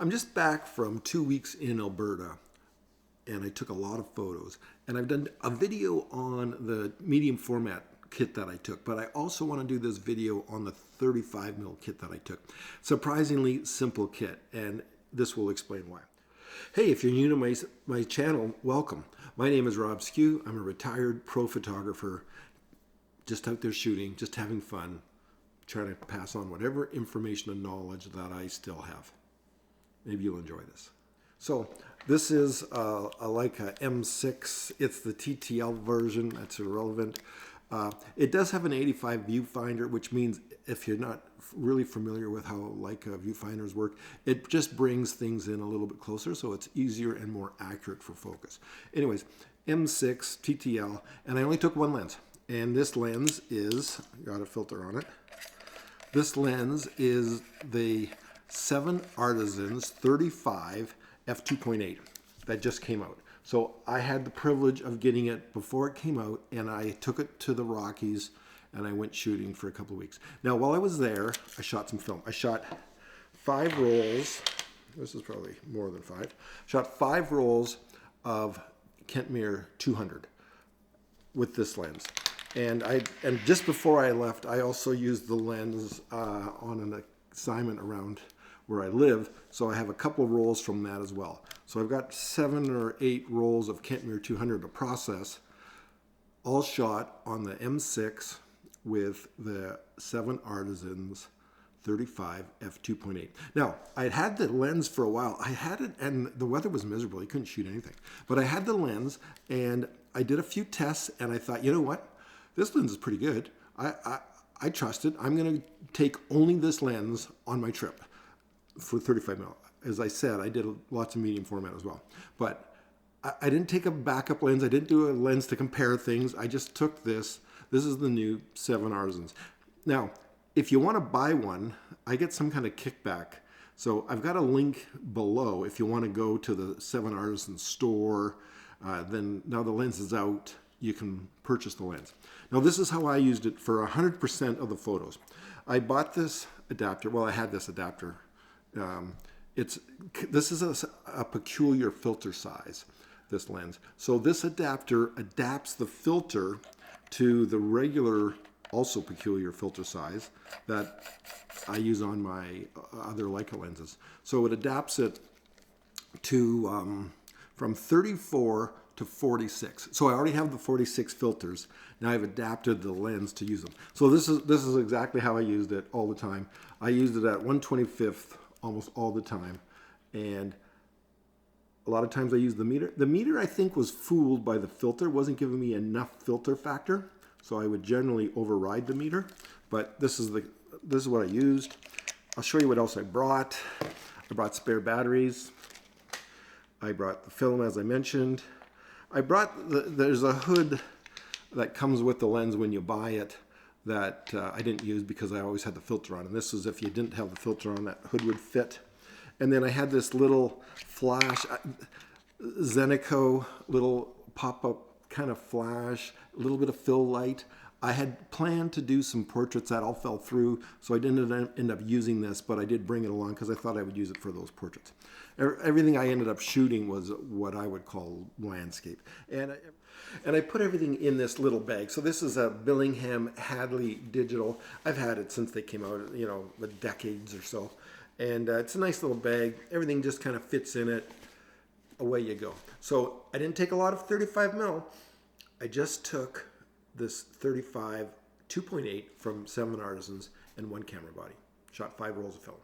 I'm just back from 2 weeks in Alberta, and I took a lot of photos. And I've done a video on the medium format kit that I took, but I also want to do this video on the 35mm kit that I took. Surprisingly simple kit, and this will explain why. Hey, if you're new to my channel, welcome. My name is Rob Skeoch. I'm a retired pro photographer, just out there shooting, just having fun, trying to pass on whatever information and knowledge that I still have. Maybe you'll enjoy this. So this is a Leica M6. It's the TTL version. That's irrelevant. It does have an 85 viewfinder, which means if you're not really familiar with how Leica viewfinders work, it just brings things in a little bit closer, so it's easier and more accurate for focus. Anyways, M6 TTL, and I only took one lens. And this lens is, got a filter on it. This lens is the 7Artisans 35mm f2.8 that just came out. So I had the privilege of getting it before it came out, and I took it to the Rockies and I went shooting for a couple of weeks. Now, while I was there, I shot some film. I shot 5 rolls. This is probably more than 5. Shot 5 rolls of Kickback 200 with this lens. And just before I left, I also used the lens on an assignment around where I live, so I have a couple of rolls from that as well. So I've got 7 or 8 rolls of Kickback 200 to process, all shot on the M6 with the 7Artisans 35mm f2.8. Now, I'd had the lens for a while. I had it, and the weather was miserable. You couldn't shoot anything. But I had the lens, and I did a few tests, and I thought, you know what? This lens is pretty good. I trust it. I'm going to take only this lens on my trip for 35mm. As I said, I did lots of medium format as well. But I didn't take a backup lens. I didn't do a lens to compare things. I just took this. This is the new 7Artisans. Now, if you want to buy one, I get some kind of kickback. So I've got a link below if you want to go to the 7Artisans store. Then now the lens is out, you can purchase the lens. Now this is how I used it for 100% of the photos. I bought this adapter. Well, I had this adapter. This is a peculiar filter size, this lens. So this adapter adapts the filter to the regular, also peculiar filter size that I use on my other Leica lenses. So it adapts it to from 34 to 46. So I already have the 46 filters. Now I've adapted the lens to use them. So this is exactly how I used it all the time. I used it at 1/25 almost all the time. And a lot of times I used the meter. The meter, I think, was fooled by the filter. It wasn't giving me enough filter factor. So I would generally override the meter. But this is what I used. I'll show you what else I brought. I brought spare batteries. I brought the film, as I mentioned. I brought, there's a hood that comes with the lens when you buy it that I didn't use because I always had the filter on. And this is if you didn't have the filter on, that hood would fit. And then I had this little flash, Zenico, little pop-up kind of flash, a little bit of fill light. I had planned to do some portraits that all fell through, so I didn't end up using this, but I did bring it along because I thought I would use it for those portraits. Everything I ended up shooting was what I would call landscape. And I put everything in this little bag. So this is a Billingham Hadley digital. I've had it since they came out, you know, decades or so. And it's a nice little bag. Everything just kind of fits in it. Away you go. So I didn't take a lot of 35mm. I just took this 35 2.8 from 7Artisans and one camera body. Shot 5 rolls of film.